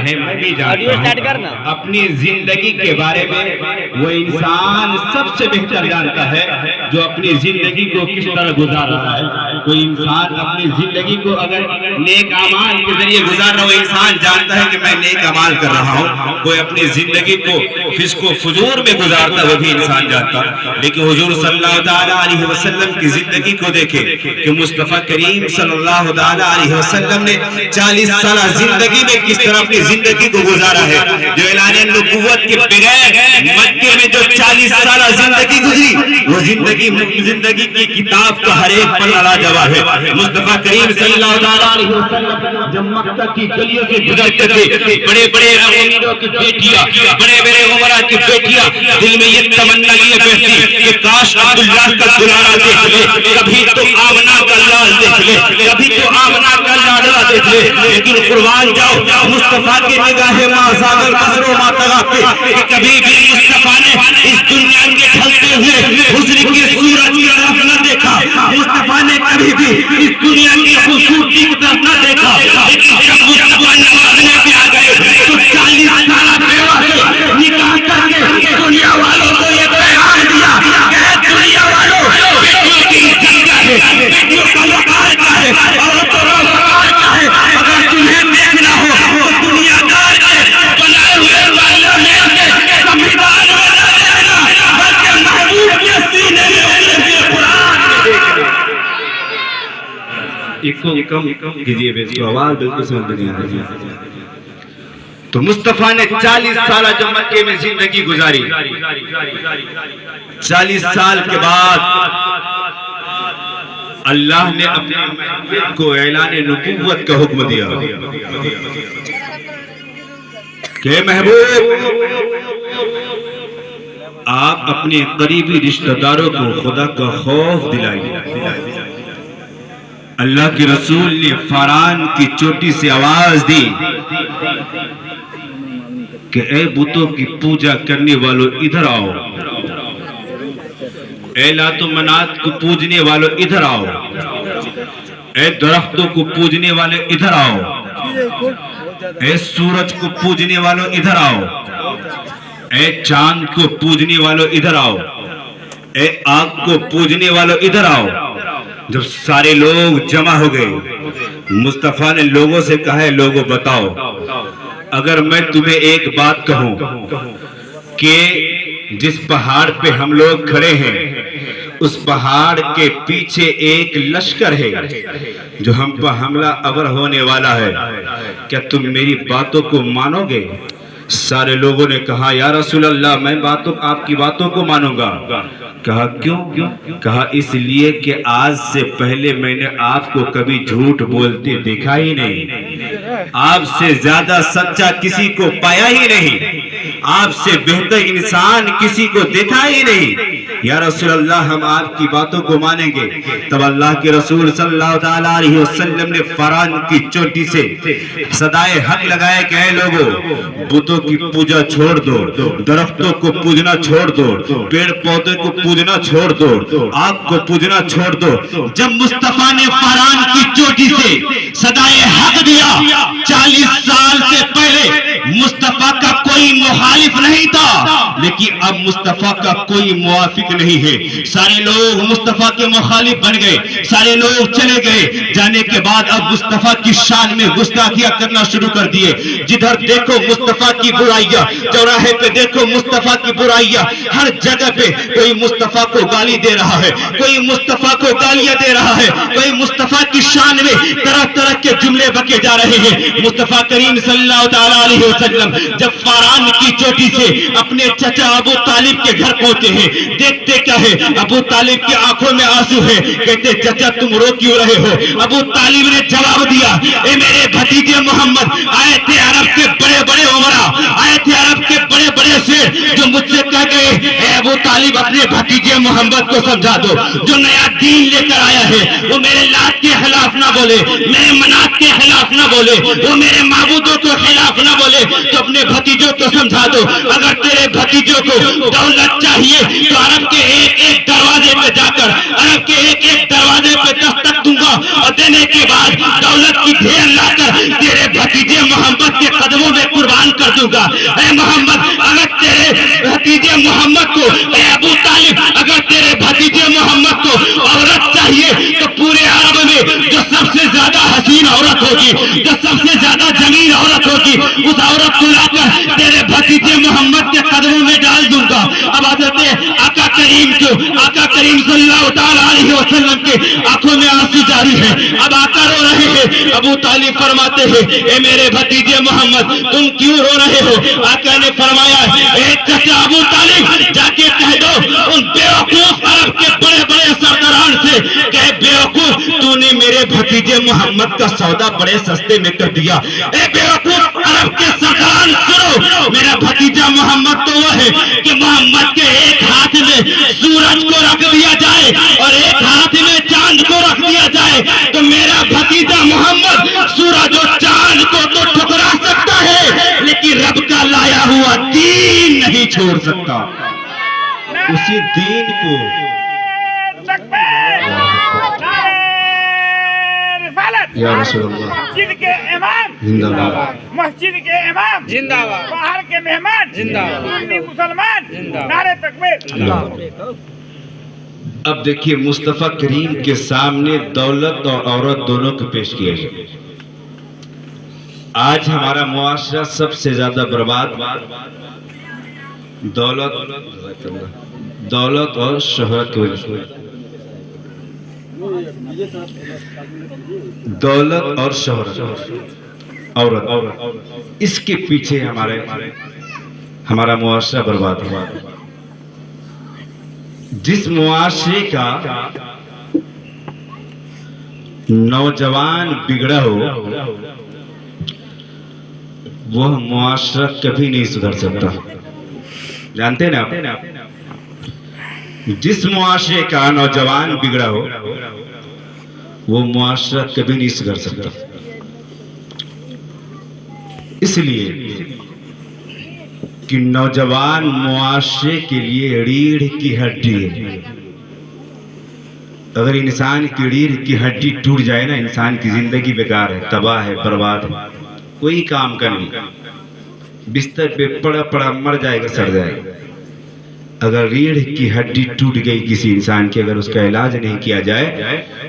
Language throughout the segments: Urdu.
میں بھی جانتا ہوں اپنی زندگی کے بارے میں وہ انسان سب سے بہتر جانتا ہے جو اپنی زندگی کو کس طرح گزار رہا ہے۔ کوئی انسان اپنی زندگی کو اگر نیک اعمال کے ذریعے گزار رہا ہے، وہ انسان جانتا ہے کہ میں نیک اعمال کر رہا ہوں۔ کوئی اپنی زندگی کو فسق و فجور میں گزارتا ہے، وہ بھی انسان جانتا ہے۔ لیکن حضور صلی اللہ علیہ وسلم کی زندگی کو دیکھیں کہ مصطفیٰ کریم صلی اللہ علیہ وسلم نے 40 سالہ زندگی میں کس طرح اپنی زندگی کو گزارا ہے۔ جو اعلان نبوت کے بغیر مکے میں جو 40 سالہ زندگی گزری، وہ زندگی کی کتاب کا ہر ایک پلہ لاجواب ہے۔ مصطفیٰ کریم صلی اللہ علیہ وسلم جب مکہ کی گلیوں سے گزرتے تھے، بڑے بڑے امیروں کی بیٹیاں، بڑے بڑے عمراء کی بیٹیاں دل میں یہ تمنا لیے بیٹھتی کہ کاش عبداللہ کا دلارا دیکھ لے، کبھی تو آمنہ کا لال دیکھ لے، کبھی تو آمنہ کا لاڈلا دیکھ لے۔ لیکن قربان جاؤ مصطفیٰ کی نگاہ مازاغر بصر و ماتغا پہ کہ کبھی بھی مصطفیٰ نے اس دنیا کے ڈھلتے ہوئے حسن کی سورج کی طرف نہ دیکھا، مصطفیٰ نے کبھی بھی اس دنیا کی خوبصورتی کی طرف نہ دیکھا۔ لیکن جب مصطفیٰ نوازنے پہ آ گئے تو 40 سالہ بیوہ سے نکاح کر کے دنیا والوں کو یہ پیغام دیا کہ دنیا والوں بیٹیوں کی عزت کیا ہے، بیٹیوں کا وقار کیا ہے، عورتوں کا وقار کیا ہے۔ اگر تمہیں دیکھنا ہو تو دنیا دار کے بنائے ہوئے والوں میں سمجھدار بنا دینا، بلکہ محبوب کے سینے میں انہیں کے قرآن میں دیکھنا۔ ایک کو کم کیجئے بے اس کو آواز بالکل سمجھ نہیں آ رہی۔ تو مصطفیٰ نے 40 سالہ جب مکے میں زندگی گزاری، 40 سال کے بعد اللہ نے اپنے محبوب کو اعلان نبوت کا حکم دیا کہ محبوب آپ اپنے قریبی رشتہ داروں کو خدا کا خوف دلائیے۔ اللہ کے رسول نے فاران کی چوٹی سے آواز دی کہ اے بتوں کی پوجا کرنے والوں ادھر آؤ، اے لات و منات کو پوجنے والوں ادھر آؤ، اے درختوں کو پوجنے والے ادھر آؤ، اے سورج کو پوجنے والوں ادھر آؤ، اے چاند کو پوجنے والوں ادھر آؤ، اے آگ کو پوجنے والوں ادھر آؤ۔ جب سارے لوگ جمع ہو گئے، مصطفیٰ نے لوگوں سے کہا ہے لوگوں بتاؤ، اگر میں تمہیں ایک بات کہوں کہ جس پہاڑ پہ ہم لوگ کھڑے ہیں اس پہاڑ کے پیچھے ایک لشکر ہے جو ہم پر حملہ آور ہونے والا ہے، کیا تم میری باتوں کو مانو گے؟ سارے لوگوں نے کہا یا رسول اللہ میں آپ کی باتوں کو مانوں گا۔ کہا کیوں؟ کہا اس لیے کہ آج سے پہلے میں نے آپ کو کبھی جھوٹ بولتے دیکھا ہی نہیں، آپ سے زیادہ سچا کسی کو پایا ہی نہیں، آپ سے بہتر انسان کسی کو دیکھا ہی نہیں۔ یا رسول اللہ ہم آپ کی باتوں کو مانیں گے۔ تب اللہ کے رسول صلی اللہ علیہ وسلم نے فاران کی چوٹی سے صدائے حق لگائے کہ اے لوگوں بتوں کی پوجا چھوڑ دو، درختوں کو پوجنا چھوڑ دو، پیڑ پودے کو پوجنا چھوڑ دو، آگ کو پوجنا چھوڑ دو۔ جب مصطفیٰ نے فاران کی چوٹی سے صدائے حق دیا، 40 سال سے پہلے مصطفیٰ کا کوئی مخالف نہیں تھا، لیکن اب مصطفیٰ کا کوئی موافق نہیں ہے۔ سارے لوگ مصطفیٰ کے مخالف بن گئے، سارے لوگ چلے گئے۔ جانے کے بعد اب مصطفیٰ کی شان میں گستاخیاں کرنا شروع کر دیے۔ جدھر دیکھو مصطفیٰ کی برائیاں، چوراہے پہ دیکھو مصطفیٰ کی برائیاں، ہر جگہ پہ کوئی مصطفیٰ کو گالی دے رہا ہے، کوئی مصطفیٰ کو گالیاں دے رہا ہے، کوئی مصطفیٰ کی شان میں طرح طرح کے جملے بکے جا رہے ہیں۔ مصطفیٰ کریم صلی اللہ علیہ وسلم جب فاران کی چوٹی سے اپنے چچا ابو طالب کے گھر پہنچے ہیں، دیکھتے کیا ہے ابو طالب کی آنکھوں میں آنسو ہے۔ کہتے چچا تم رو کیوں رہے ہو؟ ابو طالب نے جواب دیا اے میرے بھتیجے محمد، آئے تھے عرب کے بڑے بڑے عمراء، آئے تھے عرب کے بڑے بڑے شیر جو مجھ سے کہہ گئے اے ابو طالب اپنے بھتیجے محمد کو سمجھا دو، جو نیا دین لے کر آیا ہے وہ میرے لات کے خلاف نہ بولے، میرے منات کے خلاف نہ بولے، وہ میرے معبودوں کے خلاف نہ بولے، تو اپنے بھتیجوں کو سمجھا دو اگر تیرے بھتیجوں کو دولت چاہیے تو عرب کے ایک ایک دروازے پہ جا کر عرب کے ایک ایک دروازے پہ دستک دوں گا اور دینے کے بعد دولت کی ڈھیر لا کر تیرے بھتیجے محمد کے قدموں میں کر دوں گا. اے محمد اگر تیرے بھتیجے محمد کو, اے ابو طالب اگر تیرے بھتیجے محمد کو عورت چاہیے تو پورے عرب میں جو سب سے زیادہ حسین عورت ہوگی, جو سب سے زیادہ جمیل عورت ہوگی, اس عورت کو لا کر تیرے بھتیجے محمد کے قدموں میں ڈال دوں گا. اب حضرت آقا کریم صلی اللہ تعالی علیہ وسلم کے آنکھوں میں آنسو جاری ہے. اب آقا رو رہے ہیں. ابو طالب فرماتے ہیں اے میرے بھتیجے محمد تم کیوں رو رہے ہو؟ آقا نے فرمایا اے چچا ابو طالب جا کے کہہ دو ان بیوقوف عرب کے بڑے بڑے سرداران سے کہ بیوقوف تو نے میرے بھتیجے محمد کا سودا بڑے سستے میں کر دیا. اے بیوقوف عرب کے سرداران سنو, میرا بھتیجا محمد تو وہ ہے کہ محمد کے ایک ہاتھ میں سورج کو رکھ دیا جائے اور ایک ہاتھ میں چاند کو رکھ دیا جائے تو میرا بھتیجا محمد سورج اور چاند کو تو ٹھکرا سکتا ہے لیکن رب کا لایا ہوا دین نہیں چھوڑ سکتا. اسی دین کو یا رسول اللہ مسجد کے امام زندہ باد, مسجد کے امام زندہ باد, باہر کے مہمان زندہ باد, سنی مسلمان زندہ باد. نعرے تکبیر. اب دیکھیے مصطفیٰ کریم کے سامنے دولت اور عورت دونوں کو پیش کیا گیا. آج ہمارا معاشرہ سب سے زیادہ برباد دولت اور شہرت کی وجہ سے. دولت اور شہرت, عورت, اس کے پیچھے ہمارا معاشرہ برباد ہوا. جس معاشرے کا نوجوان بگڑا ہو وہ معاشرہ کبھی نہیں سدھر سکتا. جانتے ہیں نا آپ, جس معاشرے کا نوجوان بگڑا ہو وہ معاشرہ کبھی نہیں سدھر سکتا. اس لیے کہ نوجوان معاشرے کے لیے ریڑھ کی ہڈی ہے. اگر انسان کی ریڑھ کی ہڈی ٹوٹ جائے نا, انسان کی زندگی بیکار ہے, تباہ ہے, برباد ہے, کوئی کام کا نہیں, بستر پہ پڑا پڑا مر جائے گا, سڑ جائے گا. اگر ریڑھ کی ہڈی ٹوٹ گئی کسی انسان کی, اگر اس کا علاج نہیں کیا جائے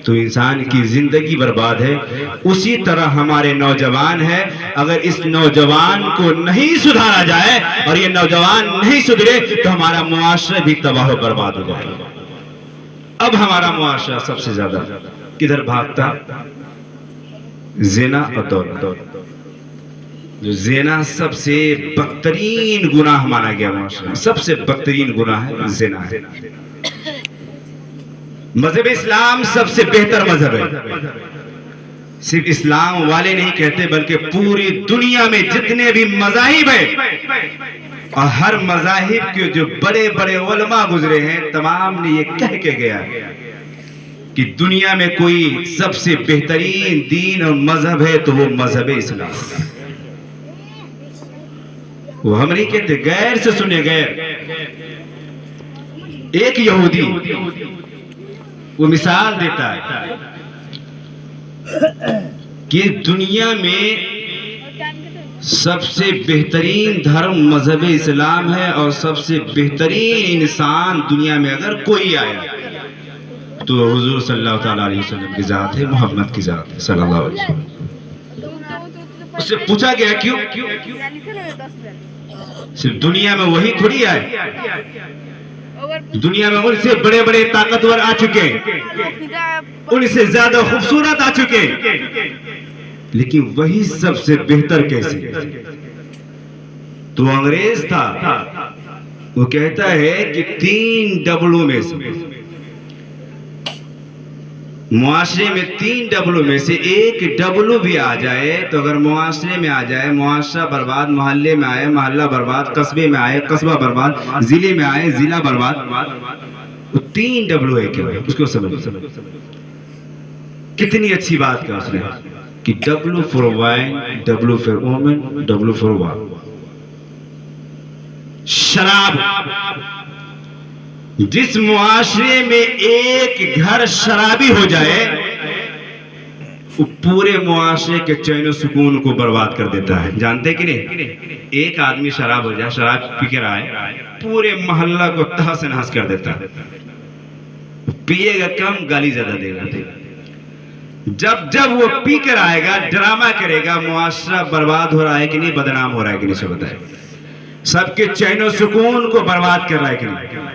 تو انسان کی زندگی برباد ہے. اسی طرح ہمارے نوجوان ہے, اگر اس نوجوان کو نہیں سدھارا جائے اور یہ نوجوان نہیں سدھرے تو ہمارا معاشرہ بھی تباہ و برباد ہو جائے گا. اب ہمارا معاشرہ سب سے زیادہ کدھر بھاگتا؟ زنا اور دولت. جو زنا سب سے بدترین گناہ مانا گیا معاشرے میں, سب سے بدترین گناہ ہے زنا ہے. مذہب اسلام سب سے بہتر مذہب ہے. صرف اسلام والے نہیں کہتے بلکہ پوری دنیا میں جتنے بھی مذاہب ہیں اور ہر مذاہب کے جو بڑے بڑے علماء گزرے ہیں تمام نے یہ کہہ کے گیا کہ دنیا میں کوئی سب سے بہترین دین اور مذہب ہے تو وہ مذہب اسلام. وہ ہم نہیں کہتے, غیر سے سنے غیر. ایک یہودی وہ مثال دیتا ہے کہ دنیا میں سب سے بہترین دھرم مذہب اسلام ہے اور سب سے بہترین انسان دنیا میں اگر کوئی آیا تو حضور صلی اللہ تعالی علیہ وسلم کی ذات ہے, محمد کی ذات ہے صلی اللہ علیہ وسلم. اس سے پوچھا گیا کیوں؟ صرف دنیا میں وہی تھوڑی آئے, دنیا میں ان سے بڑے بڑے طاقتور آ چکے, ان سے زیادہ خوبصورت آ چکے, لیکن وہی سب سے بہتر کیسے؟ تو انگریز تھا, وہ کہتا ہے کہ 3 ڈبلو میں سے معاشرے میں 3 ڈبلو میں سے ایک ڈبلو بھی آ جائے تو اگر معاشرے میں آ جائے معاشرہ برباد, محلے میں آئے محلہ برباد, قصبے میں آئے قصبہ برباد, ضلع میں آئے ضلع برباد. وہ 3 ڈبلو ہے کیا؟ اس کو سمجھ کتنی اچھی بات کہا اس نے کہ W for wine, W for woman, W for war. شراب, جس معاشرے میں ایک گھر شرابی ہو جائے پورے معاشرے کے چین و سکون کو برباد کر دیتا ہے. جانتے کہ نہیں؟ ایک آدمی شراب ہو جائے, شراب پی کر آئے, پورے محلہ کو تہس نہس کر دیتا ہے. پیے گا کم, گالی زیادہ دے گا. جب وہ پی کر آئے گا, ڈرامہ کرے گا, معاشرہ برباد ہو رہا ہے کہ نہیں, بدنام ہو رہا ہے کہ نہیں, سے بتائے. سب کے چین و سکون کو برباد کر رہا ہے کہ نہیں.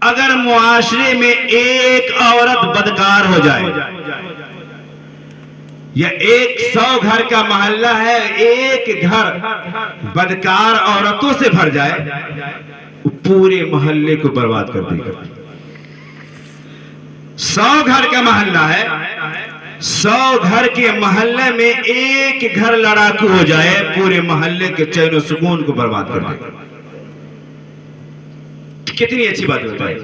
اگر معاشرے میں ایک عورت بدکار ہو جائے, یا 100 گھر کا محلہ ہے, ایک گھر بدکار عورتوں سے بھر جائے, پورے محلے کو برباد کر دے گا. 100 گھر کا محلہ ہے, 100 گھر کے محلے میں ایک گھر لڑاکو ہو جائے, پورے محلے کے چین و سکون کو برباد کر دے گا. کتنی اچھی بات ہوتا ہے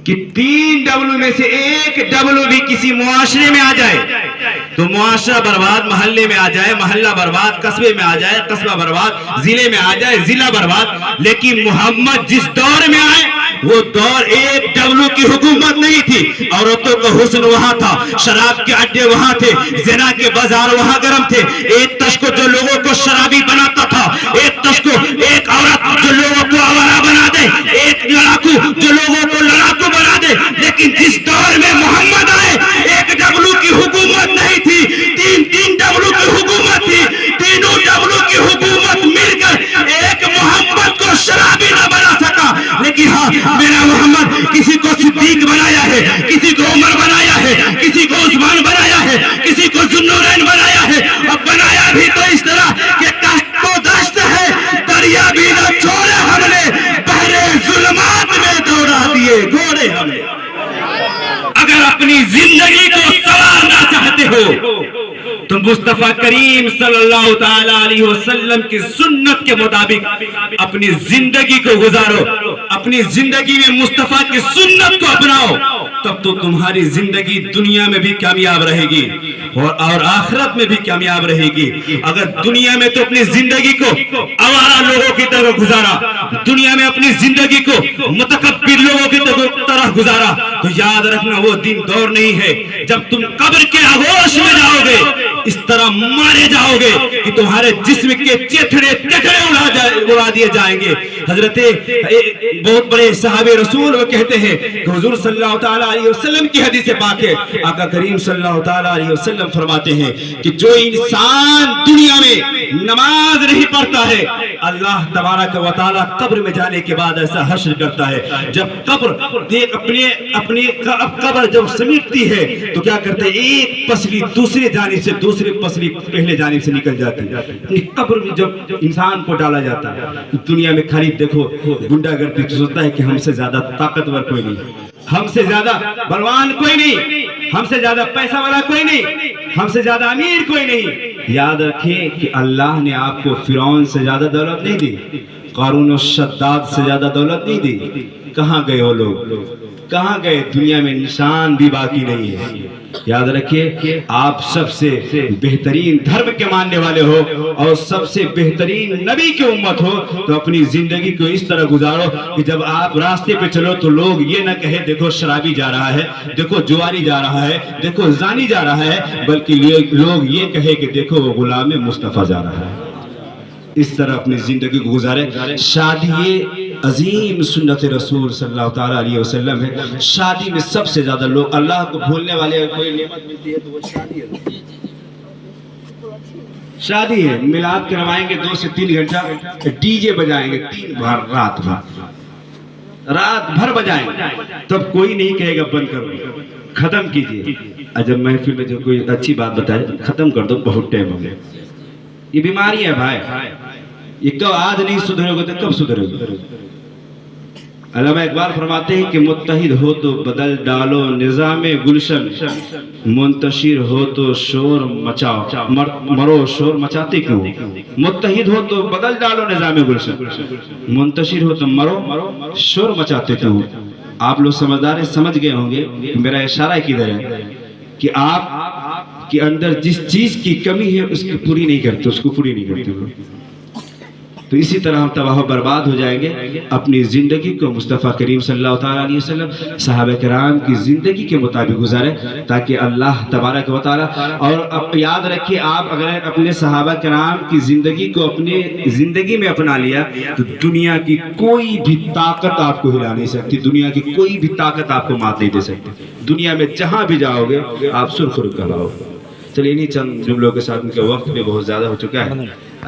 کہ 3 ڈبلو میں سے ایک ڈبلو بھی کسی معاشرے میں آ جائے تو معاشرہ برباد, محلے میں آ جائے محلہ برباد, قصبے میں آ جائے قصبہ برباد, ضلع میں آ جائے ضلع برباد. لیکن محمد جس دور میں آئے وہ دور ایک ڈبلو کی حکومت نہیں تھی. عورتوں کا حسن وہاں تھا, شراب کے اڈے وہاں تھے, زنا کے بازار وہاں گرم تھے. ایک تشکو جو لوگوں کو شرابی بناتا تھا, ایک تشکو, ایک عورت جو لوگوں کو آوارہ بنا دے, ایک لڑاکو جو لوگوں کو لڑاکو بنا دے. لیکن جس دور میں محمد آئے ایک ڈبلو کی حکومت نہیں تھی, 3 ڈبلو کی حکومت تھی. تینوں ڈبلو کی حکومت مل کر ایک محمد کو شرابی نہ بنا سکا. لیکن ہاں, میرا محمد کسی کو صدیق بنایا ہے, کسی کو عمر بنایا ہے, کسی کو عثمان بنایا ہے, کسی کو ذوالنورین بنایا ہے. اب بنایا بھی تو اس طرح کہ تحت و دشت ہے, دریا بھی نہ چھوڑے ہم نے, بحر ظلمات میں دوڑا دیے گھوڑے ہم نے. اگر اپنی زندگی کو سنوارنا چاہتے ہو تو مصطفیٰ کریم صلی اللہ تعالیٰ علیہ وسلم کی سنت کے مطابق اپنی زندگی کو گزارو. اپنی زندگی میں مصطفیٰ کی سنت کو اپناؤ, تب تو تمہاری زندگی دنیا میں بھی کامیاب رہے گی اور آخرت میں بھی کامیاب رہے گی. اگر دنیا میں تو اپنی زندگی کو آوارہ لوگوں کی طرح گزارا, دنیا میں اپنی زندگی کو متکبر لوگوں کی طرح گزارا, تو یاد رکھنا وہ دن دور نہیں ہے جب تم قبر کے آغوش میں جاؤ گے اس طرح مارے جاؤ گے کہ تمہارے جسم کے چیتھڑے اڑا دیے جائیں گے. حضرت بہت بڑے صحابہ رسول وہ کہتے ہیں کہ حضور صلی اللہ تعالیٰ علیہ وسلم کی حدیث پاک ہے, آقا کریم صلی اللہ تعالیٰ علیہ وسلم فرماتے ہیں کہ جو انسان دنیا میں نماز نہیں پڑھتا ہے, اللہ تبارک و تعالیٰ قبر میں جانے کے بعد ایسا حشر کرتا ہے. جب قبر جب سمیٹتی ہے تو کیا کرتے ہیں, ایک پسلی دوسری جانب سے دوسری پسلی پہلے جانب سے نکل جاتی ہے. قبر میں جب انسان کو ڈالا جاتا ہے, دنیا میں خالی دیکھو گنڈا گردی سوچتا ہے کہ ہم سے زیادہ طاقتور کوئی نہیں, ہم سے زیادہ بلوان کوئی نہیں, ہم سے زیادہ پیسہ والا کوئی نہیں, ہم سے زیادہ امیر کوئی نہیں. یاد رکھیں کہ اللہ نے آپ کو فرعون سے زیادہ دولت نہیں دی, قارون و شداد سے زیادہ دولت نہیں دی. کہاں گئے وہ لوگ, کہاں گئے؟ دنیا میں نشان بھی باقی نہیں ہے. یاد رکھیے آپ سب سے بہترین دھرم کے ماننے والے ہو اور سب سے بہترین نبی کی امت ہو, تو اپنی زندگی کو اس طرح گزارو کہ جب آپ راستے پہ چلو تو لوگ یہ نہ کہے دیکھو شرابی جا رہا ہے, دیکھو جواری جا رہا ہے, دیکھو زانی جا رہا ہے, بلکہ لوگ یہ کہے کہ دیکھو وہ غلام مصطفیٰ جا رہا ہے. اس طرح اپنی زندگی کو گزارے. شادی یہ عظیم سنت رسول صلی اللہ تعالیٰ علیہ وسلم ہے. شادی میں سب سے زیادہ لوگ اللہ کو بھولنے والے, کوئی نعمت ملتی ہے تو وہ شادی ہے. شادی ہے, میلاد کروائیں گے 2 سے 3 گھنٹہ, ڈی جے بجائیں گے 3 بار, رات بھر بجائیں گے, تب کوئی نہیں کہے گا بند کرو, ختم کیجئے. جب محفل میں جو کوئی اچھی بات بتائے ختم کر دو, بہت ٹائم ہو گیا. یہ بیماری ہے بھائی, یہ کب آج نہیں سدھرو گے تو کب سدھرو گے؟ علامہ اقبال فرماتے ہیں کہ متحد ہو تو بدل ڈالو نظام گلشن, منتشر ہو تو شور مچاؤ, مرو شور مچاتے کیوں؟ متحد ہو تو بدل ڈالو نظام گلشن, منتشر ہو تو مرو شور مچاتے کیوں؟ آپ لوگ سمجھدار ہیں, سمجھ گئے ہوں گے میرا اشارہ کدھر ہے کہ آپ کے اندر جس چیز کی کمی ہے اس کو پوری نہیں کرتے, تو اسی طرح ہم تباہ و برباد ہو جائیں گے. اپنی زندگی کو مصطفیٰ کریم صلی اللہ تعالیٰ علیہ وسلم صحابہ کرام کی زندگی کے مطابق گزاریں تاکہ اللہ تبارک و تعالیٰ. اور اب یاد رکھیے آپ اگر اپنے صحابہ کرام کی زندگی کو اپنے زندگی میں اپنا لیا تو دنیا کی کوئی بھی طاقت آپ کو ہلا نہیں سکتی, دنیا کی کوئی بھی طاقت آپ کو مات نہیں دے سکتی. دنیا میں جہاں بھی جاؤ گے آپ سرخرو کہلاؤ. چلیے انہیں چند جملوں کے ساتھ ان کا وقت بھی بہت زیادہ ہو چکا ہے.